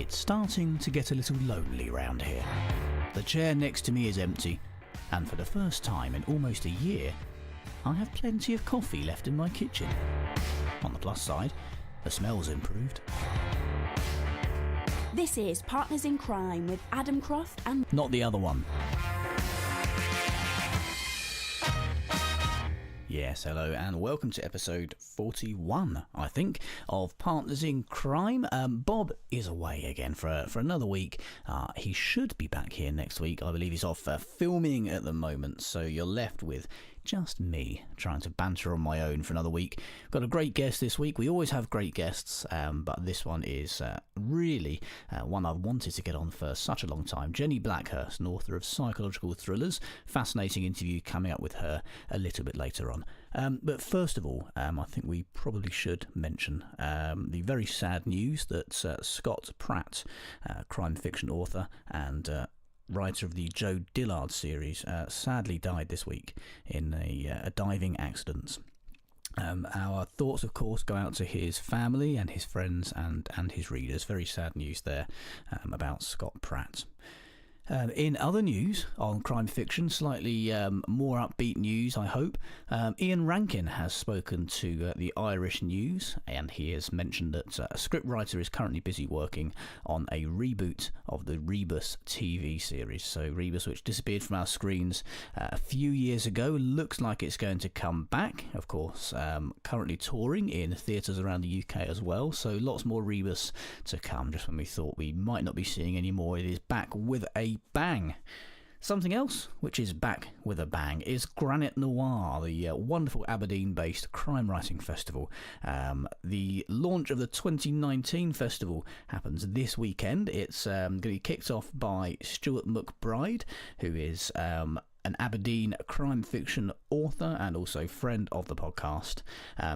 It's starting to get a little lonely round here. The chair next to me is empty, and for the first time in almost a year, I have plenty of coffee left in my kitchen. On the plus side, the smell's improved. This is Partners in Crime with Adam Croft and... Not the other one. Yes, hello, and welcome to episode 41, I think, of Partners in Crime. Bob is away again for another week. He should be back here next week. I believe he's off filming at the moment, so you're left with just me trying to banter on my own for another week. Got a great guest this week. We always have great guests, but this one is really one I've wanted to get on for such a long time. Jenny Blackhurst, an author of psychological thrillers. Fascinating interview coming up with her a little bit later on. But first of all, I think we probably should mention the very sad news that Scott Pratt, crime fiction author and writer of the Joe Dillard series, sadly died this week in a diving accident. Our thoughts, of course, go out to his family and his friends and his readers. Very sad news there about Scott Pratt. In other news on crime fiction, slightly more upbeat news, I hope. Ian Rankin has spoken to the Irish News, and he has mentioned that a scriptwriter is currently busy working on a reboot of the Rebus TV series. So Rebus, which disappeared from our screens a few years ago, looks like it's going to come back. Of course, currently touring in theatres around the UK as well. So lots more Rebus to come. Just when we thought we might not be seeing any more, it is back with a bang. Something else which is back with a bang is Granite Noir, the wonderful Aberdeen-based crime writing festival. The launch of the 2019 festival happens this weekend. It's going to be kicked off by Stuart McBride, who is an Aberdeen crime fiction author and also friend of the podcast.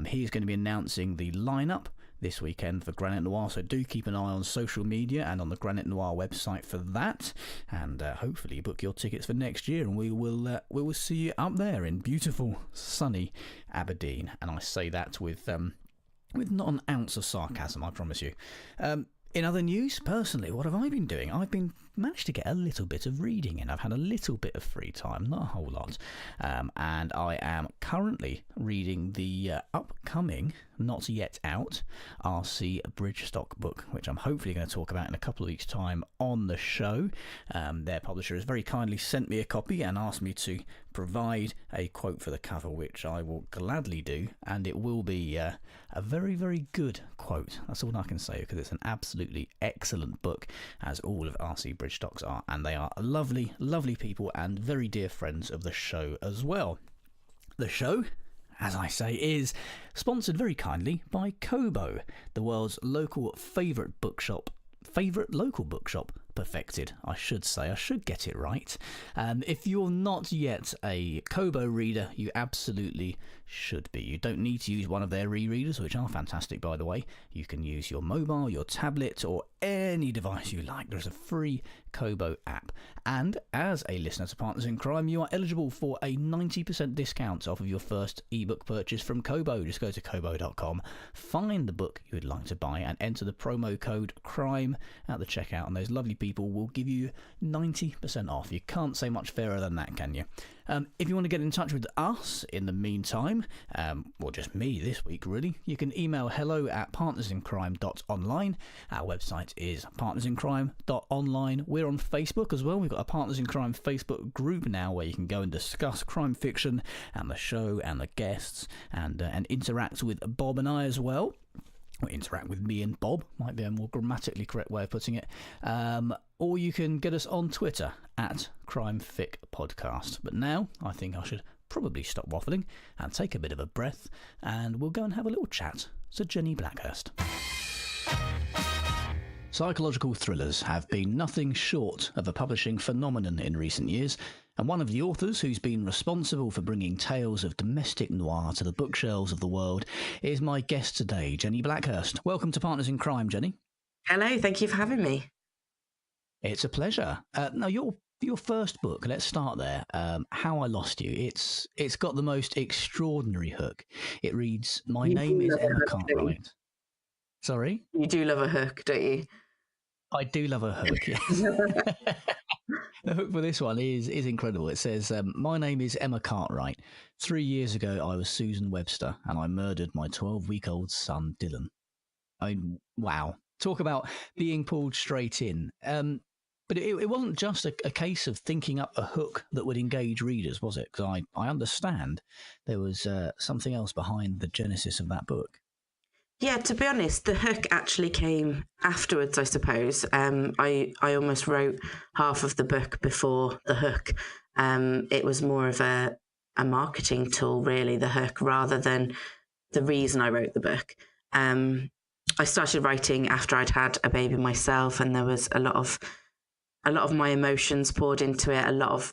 He is going to be announcing the lineup this weekend for Granite Noir, so do keep an eye on social media and on the Granite Noir website for that, and hopefully book your tickets for next year, and we will see you up there in beautiful sunny Aberdeen. And I say that with not an ounce of sarcasm, I promise you. In other news, personally, what have I been doing? I've managed to get a little bit of reading in. I've had a little bit of free time, not a whole lot. And I am currently reading the upcoming, not yet out, R.C. Bridgestock book, which I'm hopefully going to talk about in a couple of weeks' time on the show. Their publisher has very kindly sent me a copy and asked me to provide a quote for the cover, which I will gladly do, and it will be a very, very good quote. That's all I can say, because it's an absolutely excellent book, as all of R.C. Bridgestocks are, and they are lovely, lovely people and very dear friends of the show as well. The show, as I say, is sponsored very kindly by Kobo, the world's favourite local bookshop, perfected, I should say. I should get it right. If you're not yet a Kobo reader, you absolutely should be. You don't need to use one of their e-readers, which are fantastic, by the way. You can use your mobile, your tablet, or any device you like. There's a free Kobo app. And as a listener to Partners in Crime, you are eligible for a 90% discount off of your first ebook purchase from Kobo. Just go to kobo.com, find the book you would like to buy, and enter the promo code CRIME at the checkout, and those lovely people will give you 90% off. You can't say much fairer than that, can you? If you want to get in touch with us in the meantime, or just me this week really, you can email hello@partnersincrime.online. Our website is partnersincrime.online. We're on Facebook as well. We've got a Partners in Crime Facebook group now where you can go and discuss crime fiction and the show and the guests, and interact with Bob and I as well. Or interact with me and Bob, might be a more grammatically correct way of putting it. Or you can get us on Twitter @CrimeFicPodcast. But now I think I should probably stop waffling and take a bit of a breath, and we'll go and have a little chat to Jenny Blackhurst. Psychological thrillers have been nothing short of a publishing phenomenon in recent years, and one of the authors who's been responsible for bringing tales of domestic noir to the bookshelves of the world is my guest today, Jenny Blackhurst. Welcome to Partners in Crime, Jenny. Hello, thank you for having me. It's a pleasure. Now, your first book, let's start there, How I Lost You. It's got the most extraordinary hook. It reads, "My name is Emma Cartwright." Sorry? You do love a hook, don't you? I do love a hook. Yeah. The hook for this one is incredible. It says, "My name is Emma Cartwright. 3 years ago, I was Susan Webster, and I murdered my 12-week-old son Dylan." I mean, wow! Talk about being pulled straight in. But it wasn't just a case of thinking up a hook that would engage readers, was it? Because I understand there was something else behind the genesis of that book. Yeah, to be honest, the hook actually came afterwards, I suppose. I almost wrote half of the book before the hook. It was more of a marketing tool, really, the hook, rather than the reason I wrote the book. I started writing after I'd had a baby myself, and there was a lot of my emotions poured into it. A lot of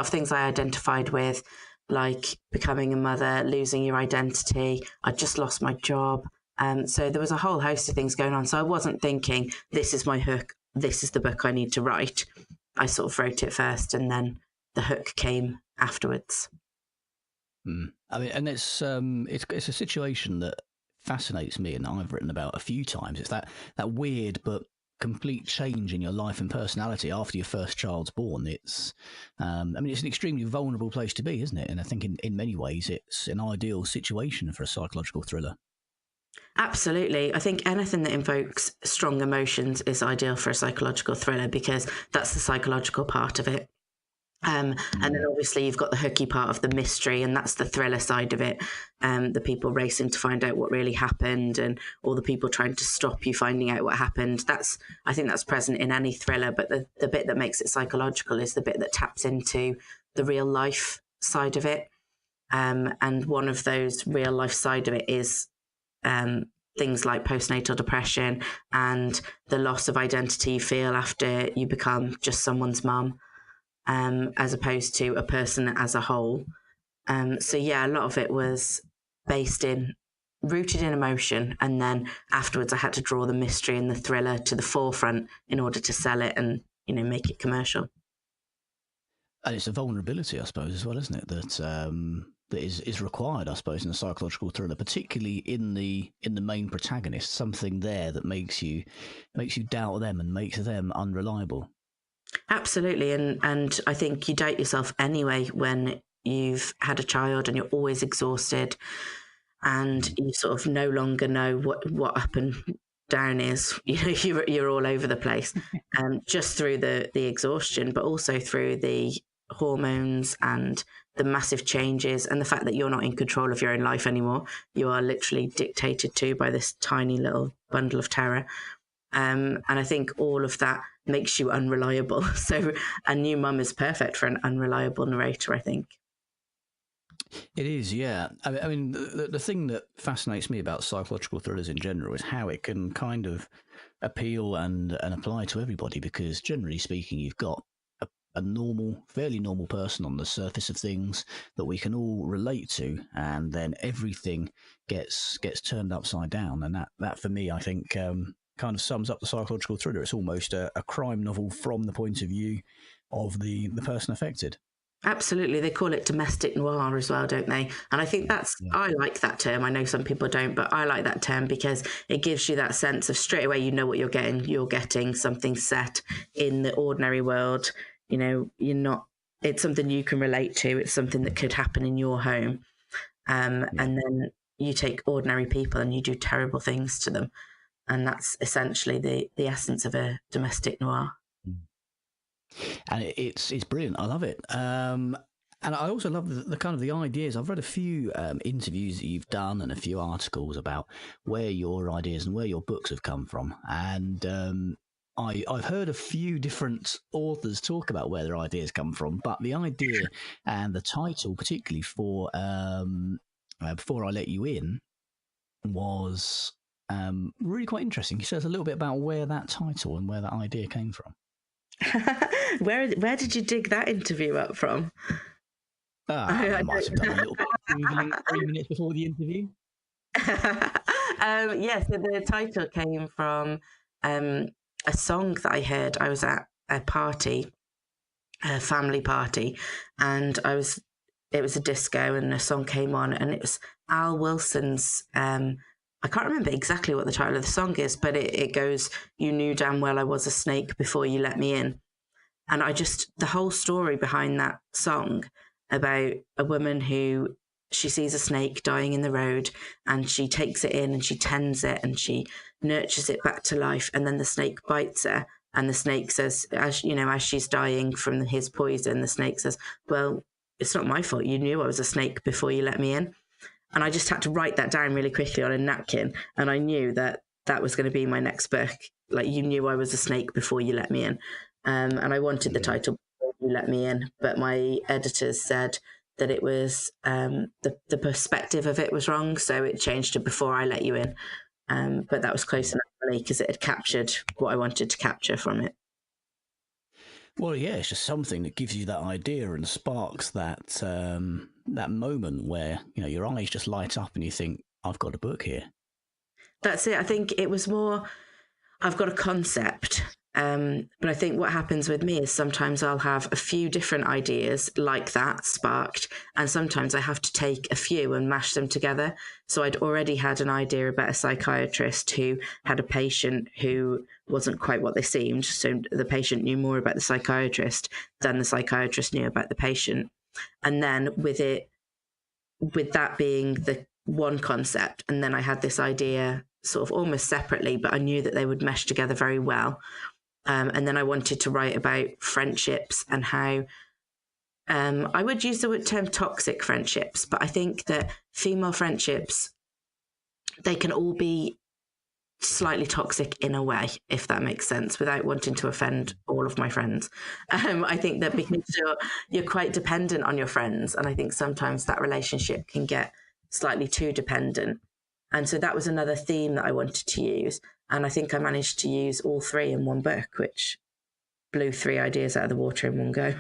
things I identified with, like becoming a mother, losing your identity. I just lost my job. So there was a whole host of things going on. So I wasn't thinking, this is my hook, this is the book I need to write. I sort of wrote it first, and then the hook came afterwards. I mean, and it's a situation that fascinates me, and I've written about a few times. It's that weird but complete change in your life and personality after your first child's born. It's, I mean, it's an extremely vulnerable place to be, isn't it? And I think in many ways, it's an ideal situation for a psychological thriller. Absolutely. I think anything that invokes strong emotions is ideal for a psychological thriller, because that's the psychological part of it. And then obviously you've got the hooky part of the mystery, and that's the thriller side of it. The people racing to find out what really happened, and all the people trying to stop you finding out what happened. I think that's present in any thriller, but the bit that makes it psychological is the bit that taps into the real life side of it. And one of those real life side of it is things like postnatal depression and the loss of identity you feel after you become just someone's mum, as opposed to a person as a whole. So yeah, a lot of it was rooted in emotion, and then afterwards I had to draw the mystery and the thriller to the forefront in order to sell it and make it commercial. And it's a vulnerability, I suppose, as well, isn't it? That is required, I suppose, in a psychological thriller, particularly in the main protagonist. Something there that makes you doubt them and makes them unreliable. Absolutely, and I think you doubt yourself anyway when you've had a child and you're always exhausted, and you sort of no longer know what up and down is. You're all over the place, just through the exhaustion, but also through the hormones and the massive changes, and the fact that you're not in control of your own life anymore. You are literally dictated to by this tiny little bundle of terror. And I think all of that makes you unreliable. So a new mum is perfect for an unreliable narrator, I think. It is, yeah. I mean, the thing that fascinates me about psychological thrillers in general is how it can kind of appeal and apply to everybody, because generally speaking, you've got a normal, fairly normal person on the surface of things that we can all relate to, and then everything gets turned upside down. And that for me, I think, kind of sums up the psychological thriller. It's almost a crime novel from the point of view of the person affected. Absolutely. They call it domestic noir as well, don't they? And I think I like that term. I know some people don't, but I like that term because it gives you that sense of straight away, you know what you're getting. You're getting something set in the ordinary world. It's something you can relate to. It's something that could happen in your home. And then you take ordinary people and you do terrible things to them. And that's essentially the essence of a domestic noir. And it's brilliant. I love it. And I also love the kind of the ideas. I've read a few interviews that you've done and a few articles about where your ideas and where your books have come from. And I've heard a few different authors talk about where their ideas come from, but the idea and the title, particularly for Before I Let You In, was really quite interesting. He says a little bit about where that title and where that idea came from. Where did you dig that interview up from? I might have done a little bit of Googling 3 minutes before the interview. So the title came from a song that I heard. I was at a party, a family party, and it was a disco, and a song came on, and it was Al Wilson's I can't remember exactly what the title of the song is, but it goes, "You knew damn well I was a snake before you let me in." And the whole story behind that song about a woman who she sees a snake dying in the road and she takes it in and she tends it and she nurtures it back to life. And then the snake bites her. And the snake says, as she's dying from his poison, the snake says, "Well, it's not my fault. You knew I was a snake before you let me in." And I just had to write that down really quickly on a napkin. And I knew that was going to be my next book. Like, you knew I was a snake before you let me in. And I wanted the title "Before You Let Me In," but my editors said that it was the perspective of it was wrong, so it changed to "Before I Let You In." But that was close enough for me because it had captured what I wanted to capture from it. Well, yeah, it's just something that gives you that idea and sparks that that moment where your eyes just light up and you think, "I've got a book here." That's it. I think it was more, I've got a concept. But I think what happens with me is sometimes I'll have a few different ideas like that sparked, and sometimes I have to take a few and mash them together. So I'd already had an idea about a psychiatrist who had a patient who wasn't quite what they seemed. So the patient knew more about the psychiatrist than the psychiatrist knew about the patient. And then with that being the one concept, and then I had this idea sort of almost separately, but I knew that they would mesh together very well. And then I wanted to write about friendships and how I would use the term toxic friendships, but I think that female friendships, they can all be slightly toxic in a way, if that makes sense, without wanting to offend all of my friends. I think that because you're quite dependent on your friends, and I think sometimes that relationship can get slightly too dependent. And so that was another theme that I wanted to use. And I think I managed to use all three in one book, which blew 3 ideas out of the water in one go.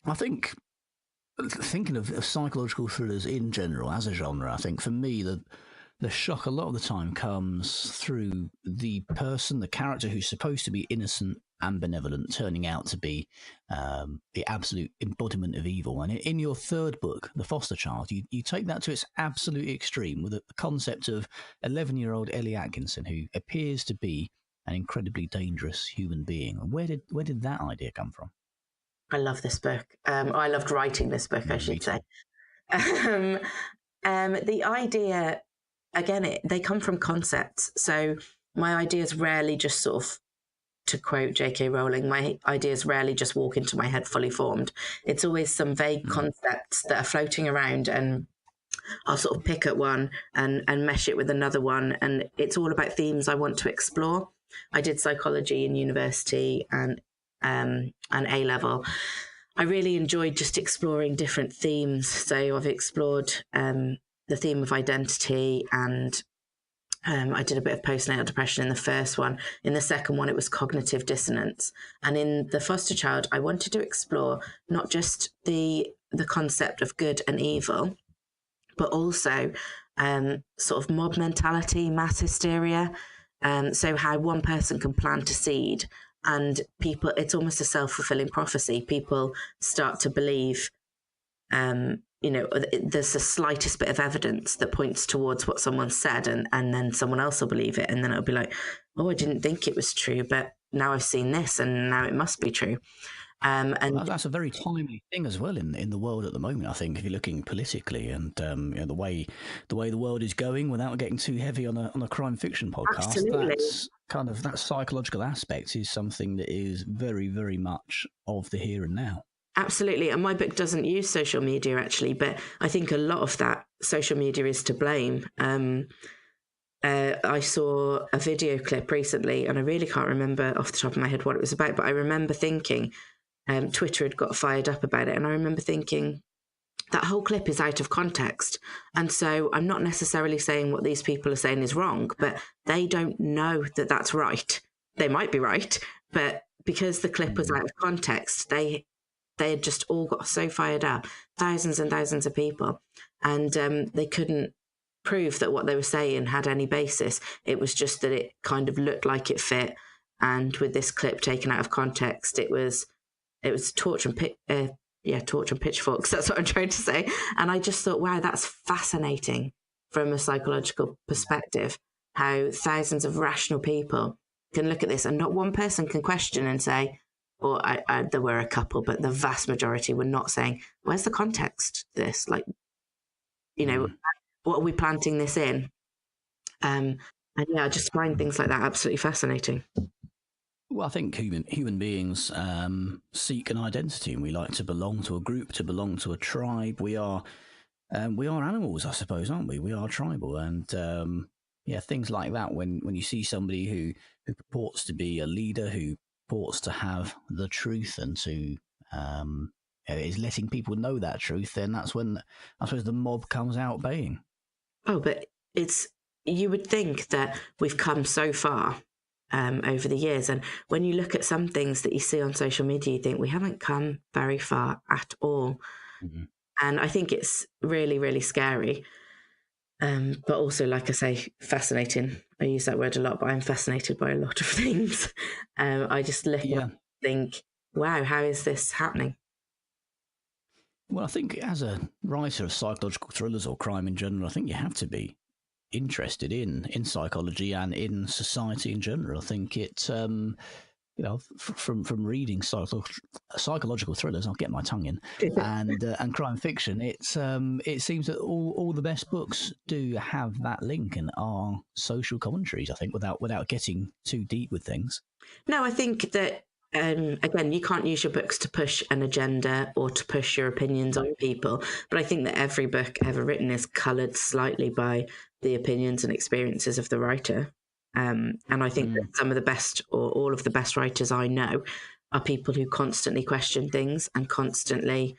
I think, thinking of psychological thrillers in general as a genre, I think for me the shock a lot of the time comes through the person, the character who's supposed to be innocent and benevolent, turning out to be the absolute embodiment of evil. And in your third book, The Foster Child, you take that to its absolute extreme with the concept of 11-year-old Ellie Atkinson, who appears to be an incredibly dangerous human being. Where did that idea come from? I love this book. I loved writing this book, I should say. The idea, again, they come from concepts. So my ideas rarely just sort of, to quote J.K. Rowling, my ideas rarely just walk into my head fully formed. It's always some vague concepts that are floating around, and I'll sort of pick at one and mesh it with another one. And it's all about themes I want to explore. I did psychology in university and A-level. I really enjoyed just exploring different themes. So I've explored the theme of identity, and I did a bit of postnatal depression in the first one. In the second one, it was cognitive dissonance. And in The Foster Child, I wanted to explore not just the concept of good and evil, but also sort of mob mentality, mass hysteria. So how one person can plant a seed, and people, it's almost a self-fulfilling prophecy. People start to believe, there's the slightest bit of evidence that points towards what someone said, and then someone else will believe it. And then it'll be like, "Oh, I didn't think it was true, but now I've seen this and now it must be true." And that's a very timely thing as well in the world at the moment. I think if you're looking politically and the way the world is going, without getting too heavy on a crime fiction podcast, absolutely. that's kind of that psychological aspect is something that is very, very much of the here and now. Absolutely. And my book doesn't use social media, actually, but I think a lot of that social media is to blame. I saw a video clip recently, and I really can't remember off the top of my head what it was about, but I remember thinking Twitter had got fired up about it. And I remember thinking that whole clip is out of context. And so I'm not necessarily saying what these people are saying is wrong, but they don't know that that's right. They might be right, but because the clip was out of context, they had just all got so fired up, thousands and thousands of people, and they couldn't prove that what they were saying had any basis. It was just that it kind of looked like it fit. And with this clip taken out of context, it was torch and torch and pitchforks. That's what I'm trying to say. And I just thought, wow, that's fascinating from a psychological perspective, how thousands of rational people can look at this and not one person can question and say, or there were a couple, but the vast majority were not saying, where's the context to this? Like, what are we planting this in? And yeah, I just find things like that absolutely fascinating. Well, I think human beings seek an identity, and we like to belong to a group, to belong to a tribe. We are animals, I suppose, aren't we? We are tribal, and things like that. When you see somebody who purports to be a leader, who purports to have the truth, and to is letting people know that truth, then that's when I suppose the mob comes out baying. Oh, but you would think that we've come so far over the years. And when you look at some things that you see on social media, you think we haven't come very far at all. Mm-hmm. And I think it's really, really scary. But also, like I say, fascinating. I use that word a lot, but I'm fascinated by a lot of things. I just look and think, wow, how is this happening? Well, I think as a writer of psychological thrillers or crime in general, I think you have to be interested in psychology and in society in general. I think it, from reading psychological thrillers, I'll get my tongue in, and crime fiction, it seems that all the best books do have that link and are social commentaries, I think, without getting too deep with things. No, I think that, again, you can't use your books to push an agenda or to push your opinions on people, but I think that every book ever written is coloured slightly by the opinions and experiences of the writer. And I think that some of the best, or all of the best writers I know, are people who constantly question things and constantly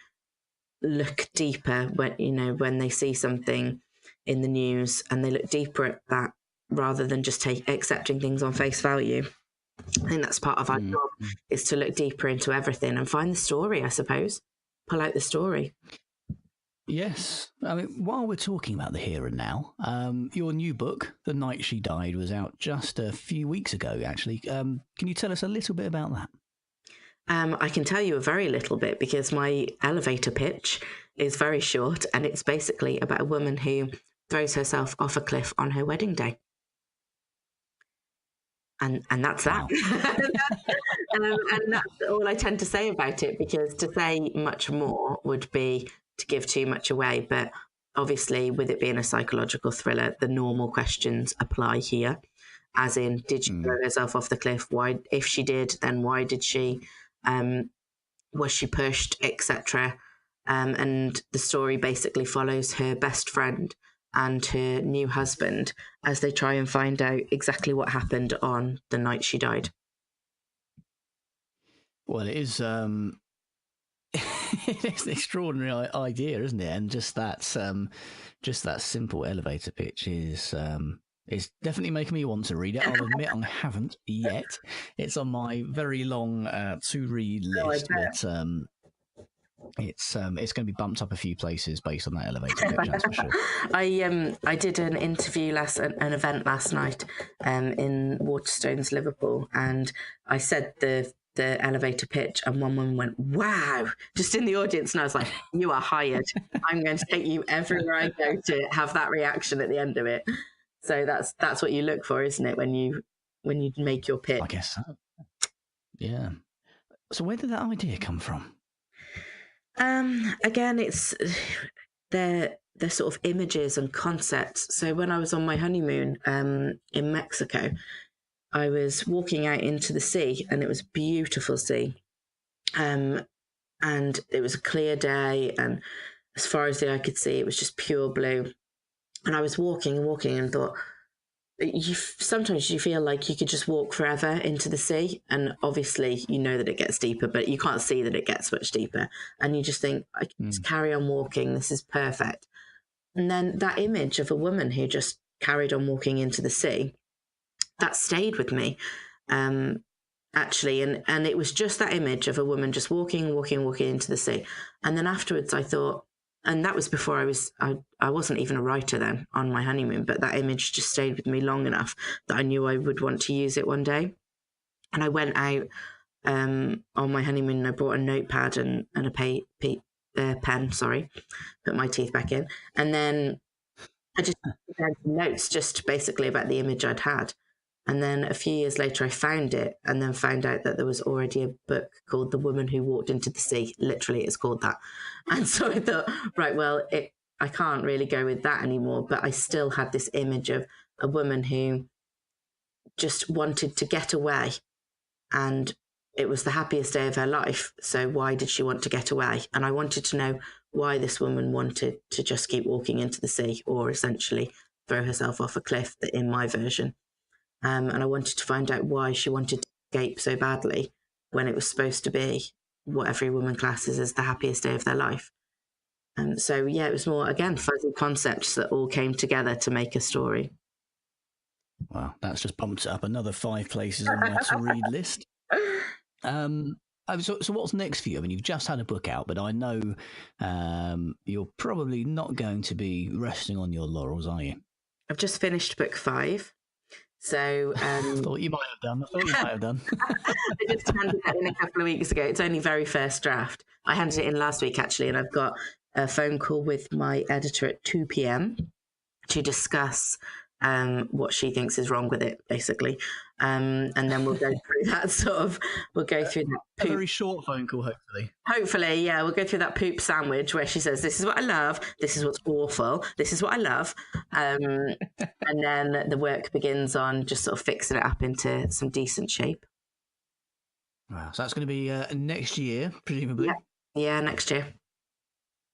look deeper when they see something in the news, and they look deeper at that rather than just accepting things on face value. I think that's part of our job, is to look deeper into everything and find the story, I suppose. Pull out the story. Yes. I mean, while we're talking about the here and now, your new book, The Night She Died, was out just a few weeks ago, actually. Can you tell us a little bit about that? I can tell you a very little bit, because my elevator pitch is very short, and it's basically about a woman who throws herself off a cliff on her wedding day. And that's that. And that's all I tend to say about it, because to say much more would be to give too much away. But obviously, with it being a psychological thriller, the normal questions apply here. As in, did she throw herself off the cliff? Why? If she did, then why did she? Was she pushed, etc.? And the story basically follows her best friend and her new husband as they try and find out exactly what happened on the night she died. Well, it is it's an extraordinary idea, isn't it? And just that simple elevator pitch is it's definitely making me want to read it. I'll admit I haven't yet. It's on my very long to read list, but it's going to be bumped up a few places based on that elevator pitch, that's for sure. I did an interview an event last night in Waterstones, Liverpool, and I said the elevator pitch, and one woman went, wow, just in the audience, and I was like, you are hired. I'm going to take you everywhere I go to have that reaction at the end of it. So that's what you look for, isn't it, when you make your pitch? I guess so. Yeah. So where did that idea come from? Again, it's the sort of images and concepts. So when I was on my honeymoon in Mexico, I was walking out into the sea, and it was a beautiful sea. And it was a clear day, and as far as the eye could see, it was just pure blue. And I was walking and thought, sometimes you feel like you could just walk forever into the sea, and obviously you know that it gets deeper, but you can't see that it gets much deeper, and you just think, I can just carry on walking, this is perfect. And then that image of a woman who just carried on walking into the sea, that stayed with me, actually, and it was just that image of a woman just walking into the sea. And then afterwards I thought, and that was before I wasn't even a writer then on my honeymoon, but that image just stayed with me long enough that I knew I would want to use it one day. And I went out on my honeymoon, I brought a notepad and a pen, put my teeth back in. And then I just had some notes just basically about the image I'd had. And then a few years later, I found it and then found out that there was already a book called The Woman Who Walked into the Sea. Literally, it's called that. And so I thought, right, well, I can't really go with that anymore. But I still had this image of a woman who just wanted to get away. And it was the happiest day of her life. So why did she want to get away? And I wanted to know why this woman wanted to just keep walking into the sea, or essentially throw herself off a cliff, in my version. And I wanted to find out why she wanted to escape so badly when it was supposed to be what every woman classes as the happiest day of their life. So, yeah, it was more, again, fuzzy concepts that all came together to make a story. Wow, that's just pumped up another 5 places on my to-read list. So what's next for you? I mean, you've just had a book out, but I know you're probably not going to be resting on your laurels, are you? I've just finished book 5. So I thought you might have done. I just handed that in a couple of weeks ago. It's only very first draft. I handed it in last week, actually, and I've got a phone call with my editor at 2 p.m. to discuss what she thinks is wrong with it, basically. And then we'll go through that A very short phone call, hopefully. Hopefully, yeah. We'll go through that poop sandwich where she says, this is what I love, this is what's awful, this is what I love. And then the work begins on just sort of fixing it up into some decent shape. Wow. So that's going to be next year, presumably? Yeah, next year.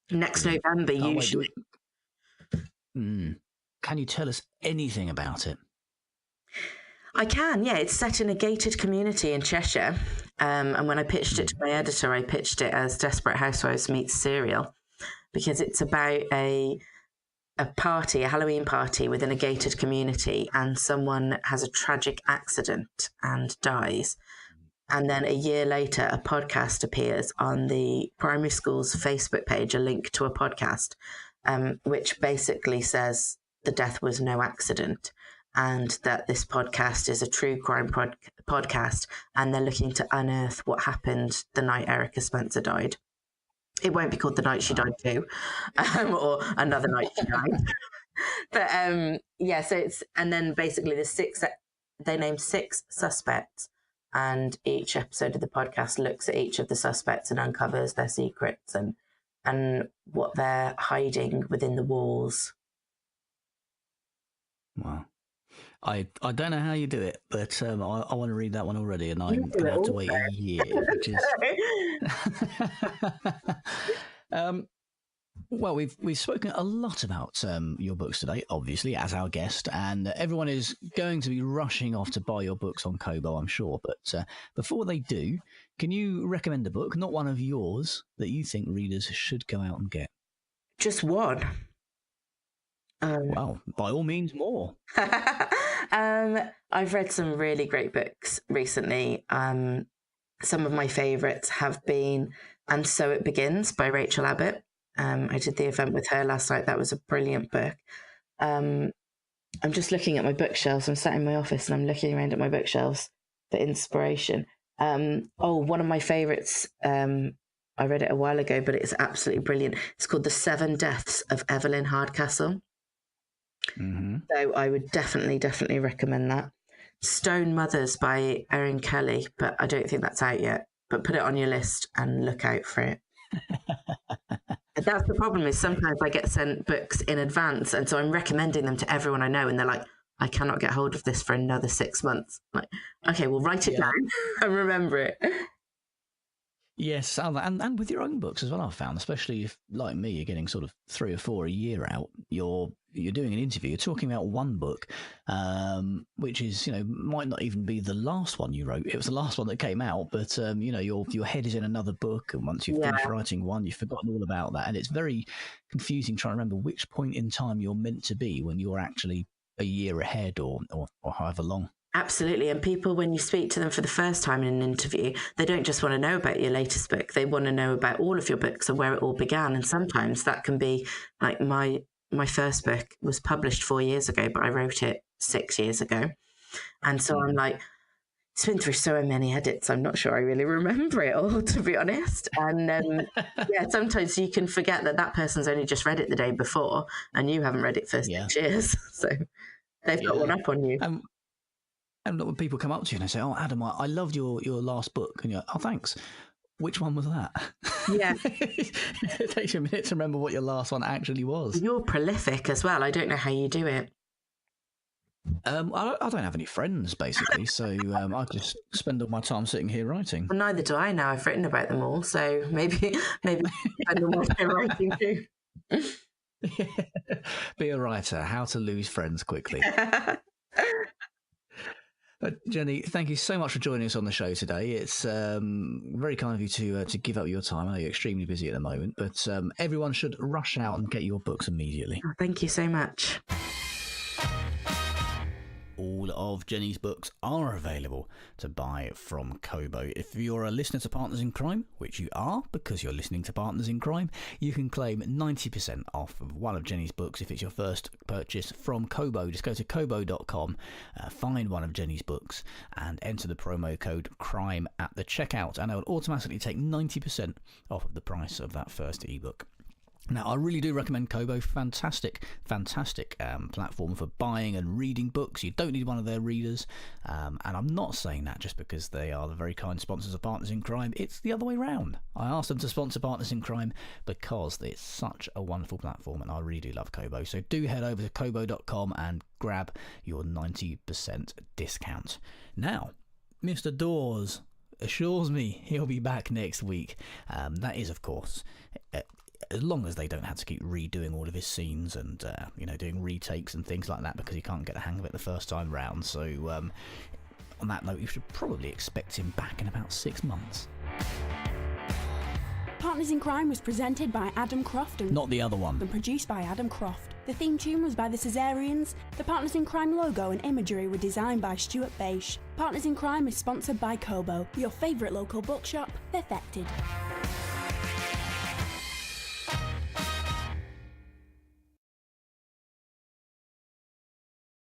Next November, usually. Can you tell us anything about it? I can, yeah. It's set in a gated community in Cheshire. And when I pitched it to my editor, I pitched it as Desperate Housewives meets Serial, because it's about a Halloween party within a gated community, and someone has a tragic accident and dies. And then a year later, a podcast appears on the primary school's Facebook page, a link to a podcast, which basically says the death was no accident, and that this podcast is a true crime podcast, and they're looking to unearth what happened the night Erica Spencer died. It won't be called The Night She Died Too, or Another Night She Died. But yeah, so it's, and then basically they named 6 suspects, and each episode of the podcast looks at each of the suspects and uncovers their secrets and what they're hiding within the walls. Wow. I don't know how you do it, but I want to read that one already, and I'm going to have to wait a year, which is... Well, we've spoken a lot about your books today, obviously, as our guest, and everyone is going to be rushing off to buy your books on Kobo, I'm sure. But before they do, can you recommend a book, not one of yours, that you think readers should go out and get? Just one. Well, by all means, more. I've read some really great books recently. Some of my favourites have been And So It Begins by Rachel Abbott. I did the event with her last night. That was a brilliant book. I'm just looking at my bookshelves. I'm sat in my office and I'm looking around at my bookshelves for inspiration. One of my favourites, I read it a while ago, but it's absolutely brilliant. It's called The 7 Deaths of Evelyn Hardcastle. Mm-hmm. So I would definitely recommend that. Stone Mothers by Erin Kelly, but I don't think that's out yet. But put it on your list and look out for it. That's the problem, is sometimes I get sent books in advance, and so I'm recommending them to everyone I know, and they're like, I cannot get hold of this for another 6 months. I'm like, okay, well, write it down and remember it. Yes, and with your own books as well, I've found, especially if, like me, you're getting sort of 3 or 4 a year out, you're doing an interview, you're talking about one book, which is, might not even be the last one you wrote. It was the last one that came out, but, your head is in another book, and once you've finished writing one, you've forgotten all about that. And it's very confusing trying to remember which point in time you're meant to be when you're actually a year ahead or however long. Absolutely. And people, when you speak to them for the first time in an interview, they don't just want to know about your latest book. They want to know about all of your books and where it all began. And sometimes that can be like my first book was published 4 years ago, but I wrote it 6 years ago. And so I'm like, it's been through so many edits, I'm not sure I really remember it all, to be honest. And yeah, sometimes you can forget that person's only just read it the day before and you haven't read it for 6 years. So they've got one up on you. And when people come up to you and they say, "Oh, Adam, I loved your last book," and you're like, "Oh, thanks. Which one was that?" Yeah. It takes you a minute to remember what your last one actually was. You're prolific as well. I don't know how you do it. I don't have any friends, basically, so I just spend all my time sitting here writing. Well, neither do I now. I've written about them all, so maybe spend all my time writing too. Be a writer. How to lose friends quickly. Jenny, thank you so much for joining us on the show today. It's very kind of you to give up your time. I know you're extremely busy at the moment, but everyone should rush out and get your books immediately. Oh, thank you so much. All of Jenny's books are available to buy from Kobo. If you're a listener to Partners in Crime, which you are because you're listening to Partners in Crime, you can claim 90% off of one of Jenny's books if it's your first purchase from Kobo. Just go to kobo.com, find one of Jenny's books and enter the promo code CRIME at the checkout, and it will automatically take 90% off of the price of that first ebook. Now, I really do recommend Kobo. Fantastic platform for buying and reading books. You don't need one of their readers. And I'm not saying that just because they are the very kind sponsors of Partners in Crime. It's the other way round. I asked them to sponsor Partners in Crime because it's such a wonderful platform and I really do love Kobo. So do head over to kobo.com and grab your 90% discount. Now, Mr. Dawes assures me he'll be back next week. That is, of course, as long as they don't have to keep redoing all of his scenes and doing retakes and things like that, because he can't get the hang of it the first time round. So on that note, you should probably expect him back in about 6 months. Partners in Crime was presented by Adam Croft and not the other one. And produced by Adam Croft. The theme tune was by the Caesareans. The Partners in Crime logo and imagery were designed by Stuart Beisch. Partners in Crime is sponsored by Kobo, your favourite local bookshop, perfected.